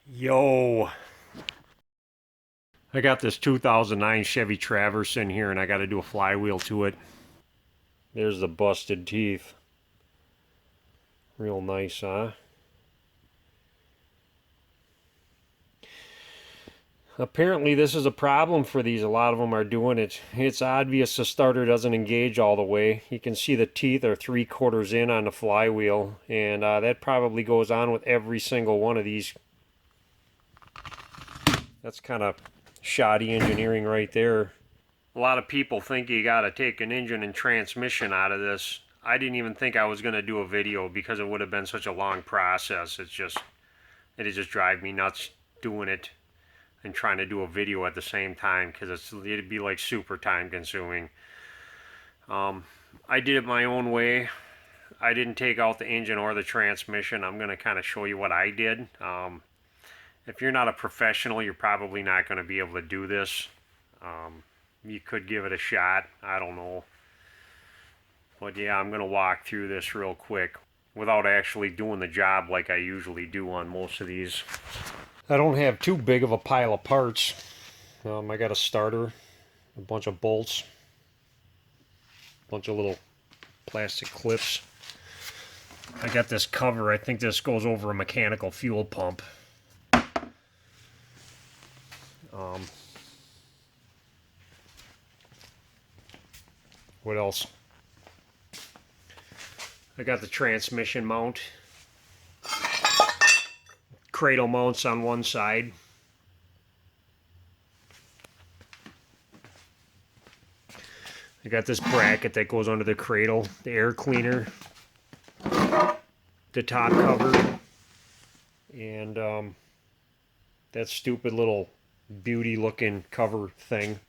Yo, I got this 2009 Chevy Traverse in here and I got to do a flywheel to it. There's the busted teeth. Real nice, huh? Apparently this is a problem for these. A lot of them are doing it. It's obvious the starter doesn't engage all the way. You can see the teeth are 3/4 in on the flywheel, and that probably goes on with every single one of these. That's kind of shoddy engineering right there. A lot of people think you gotta take an engine and transmission out of this. I didn't even think I was gonna do a video because it would have been such a long process. It'd just drive me nuts doing it and trying to do a video at the same time because it'd be like super time consuming. I did it my own way. I didn't take out the engine or the transmission. I'm gonna kind of show you what I did. If you're not a professional, you're probably not going to be able to do this. You could give it a shot. I don't know. But yeah, I'm going to walk through this real quick without actually doing the job like I usually do on most of these. I don't have too big of a pile of parts. I got a starter, a bunch of bolts, a bunch of little plastic clips. I got this cover. I think this goes over a mechanical fuel pump. What else? I got the transmission mount. Cradle mounts on one side. I got this bracket that goes under the cradle, the air cleaner, the top cover, and that stupid little beauty looking cover thing.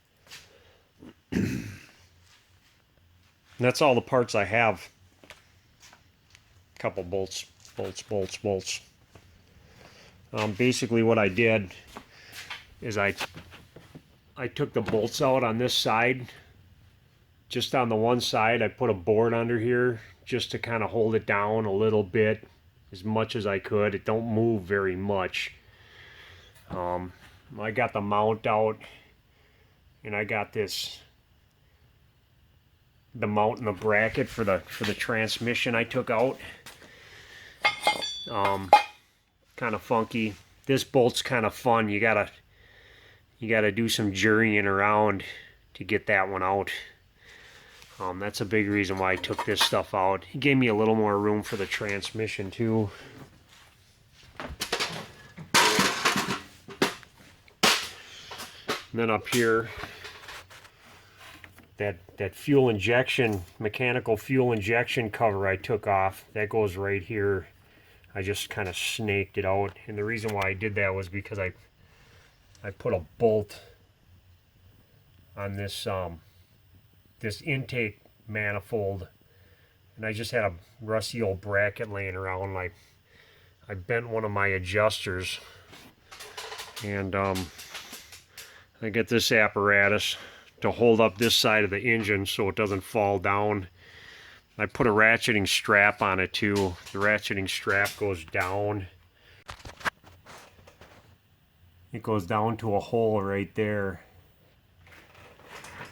That's all the parts I have. Couple bolts. Basically what I did is I took the bolts out on this side. Just on the one side I put a board under here just to kind of hold it down a little bit, as much as I could. It don't move very much. I got the mount out, and I got the mount and the bracket for the transmission I took out. Kind of funky. This bolt's kind of fun. You gotta do some journeying around to get that one out. That's a big reason why I took this stuff out. It gave me a little more room for the transmission too. And then up here, that fuel injection, mechanical fuel injection cover I took off, that goes right here. I just kind of snaked it out, and the reason why I did that was because I put a bolt on this this intake manifold, and I just had a rusty old bracket laying around, and I bent one of my adjusters, and I get this apparatus to hold up this side of the engine so it doesn't fall down. I put a ratcheting strap on it too. The ratcheting strap goes down. It goes down to a hole right there.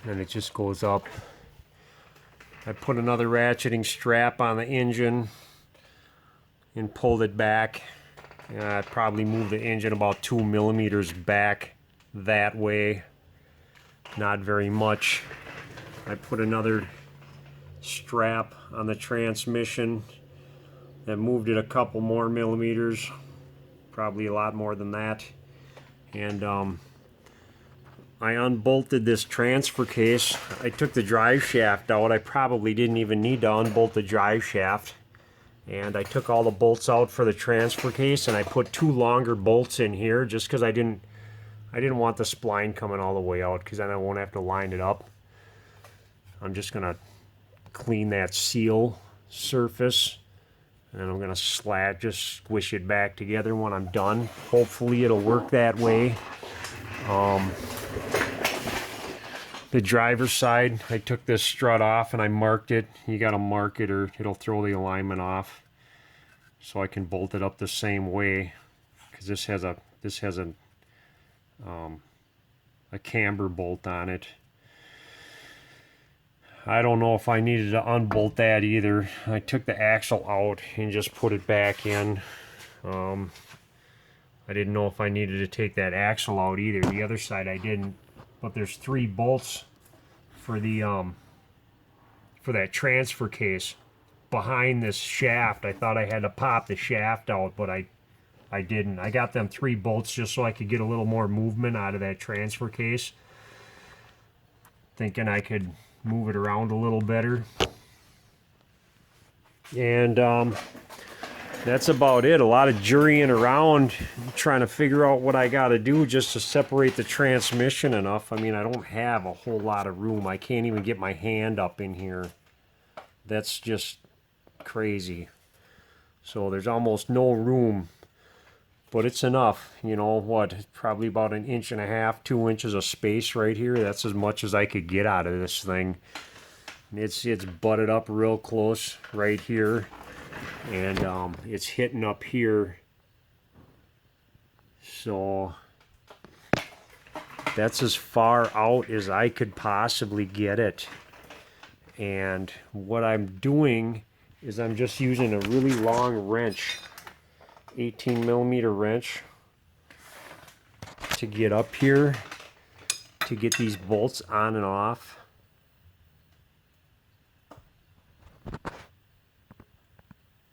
And it just goes up. I put another ratcheting strap on the engine and pulled it back. I probably moved the engine about 2 millimeters back that way. Not very much. I put another strap on the transmission that moved it a couple more millimeters, probably a lot more than that, and I unbolted this transfer case. I took the drive shaft out. I probably didn't even need to unbolt the drive shaft, and I took all the bolts out for the transfer case, and I put 2 longer bolts in here just because I didn't want the spline coming all the way out, because then I won't have to line it up. I'm just gonna clean that seal surface, and then I'm gonna just squish it back together when I'm done. Hopefully it'll work that way. The driver's side, I took this strut off and I marked it. You gotta mark it or it'll throw the alignment off. So I can bolt it up the same way, because this has the This has a camber bolt on it. I don't know if I needed to unbolt that either. I took the axle out and just put it back in. I didn't know if I needed to take that axle out either. The other side I didn't. But there's 3 bolts for the for that transfer case behind this shaft. I thought I had to pop the shaft out, but I didn't. I got them 3 bolts just so I could get a little more movement out of that transfer case. Thinking I could move it around a little better. And that's about it. A lot of jurying around, trying to figure out what I got to do just to separate the transmission enough. I mean, I don't have a whole lot of room. I can't even get my hand up in here. That's just crazy. So there's almost no room, but it's enough. You know what? Probably about 1.5 inches, 2 inches of space right here. That's as much as I could get out of this thing. It's butted up real close right here. And it's hitting up here, so that's as far out as I could possibly get it. And what I'm doing is I'm just using a really long wrench, 18mm wrench, to get up here, to get these bolts on and off.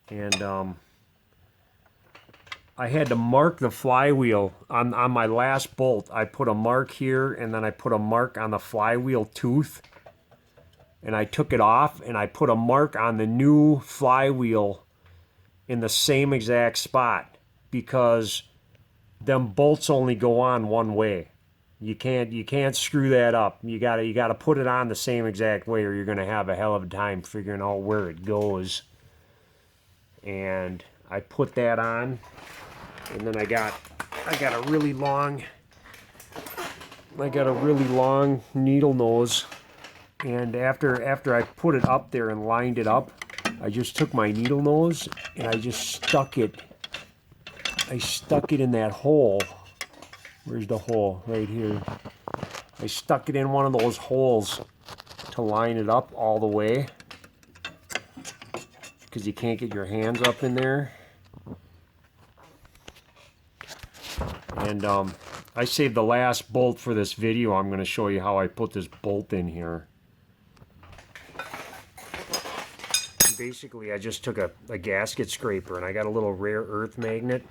And I had to mark the flywheel on my last bolt. I put a mark here, and then I put a mark on the flywheel tooth, and I took it off, and I put a mark on the new flywheel in the same exact spot, because them bolts only go on one way. You can't screw that up. You gotta put it on the same exact way, or you're gonna have a hell of a time figuring out where it goes. And I put that on, and then I got a really long needle nose, and after I put it up there and lined it up, I just took my needle nose and I just stuck it in that hole. Where's the hole? Right here. I stuck it in one of those holes to line it up all the way, because you can't get your hands up in there. And I saved the last bolt for this video. I'm going to show you how I put this bolt in here. Basically, I just took a gasket scraper, and I got a little rare earth magnet.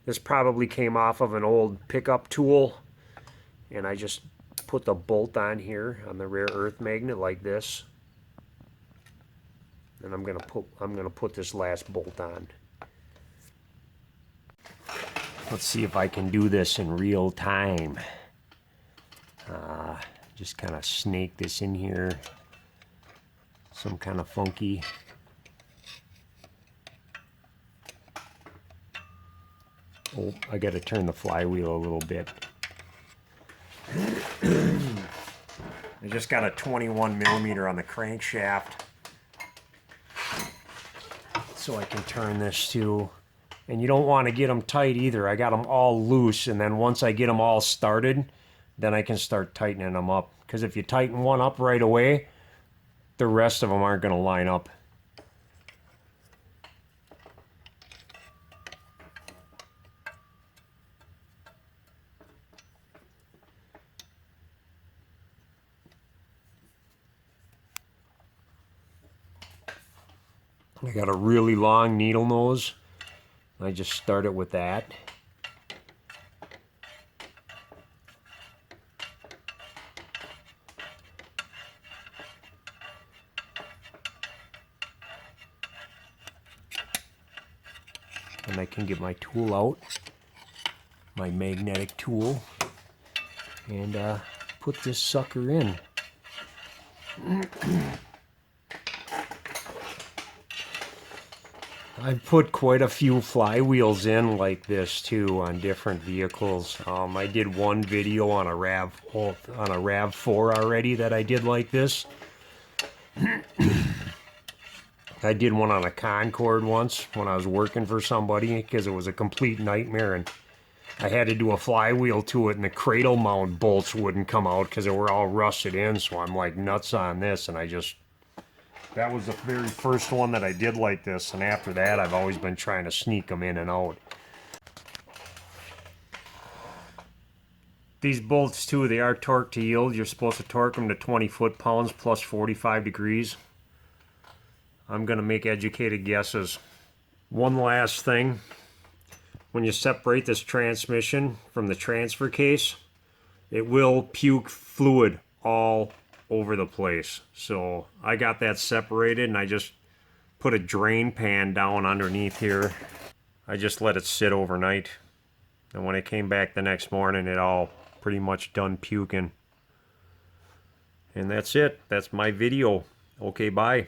This probably came off of an old pickup tool, and I just put the bolt on here on the rare earth magnet like this. And I'm gonna put this last bolt on. Let's see if I can do this in real time. Just kind of snake this in here. Some kind of funky. Oh, I got to turn the flywheel a little bit. I just got a 21mm on the crankshaft, so I can turn this too. And you don't want to get them tight either. I got them all loose, and then once I get them all started, then I can start tightening them up. Because if you tighten one up right away, the rest of them aren't going to line up. I got a really long needle nose. I just start it with that. And I can get my tool out, my magnetic tool, and put this sucker in. I've put quite a few flywheels in like this too on different vehicles. I did one video on a RAV4 already that I did like this. I did one on a Concorde once when I was working for somebody, because it was a complete nightmare, and I had to do a flywheel to it, and the cradle mount bolts wouldn't come out because they were all rusted in, so I'm like nuts on this, and that was the very first one that I did like this, and after that I've always been trying to sneak them in and out. These bolts too, they are torque to yield. You're supposed to torque them to 20 foot-pounds plus 45 degrees. I'm going to make educated guesses. One last thing. When you separate this transmission from the transfer case, it will puke fluid all over the place. So I got that separated, and I just put a drain pan down underneath here. I just let it sit overnight. And when I came back the next morning, it all pretty much done puking. And that's it. That's my video. Okay, bye.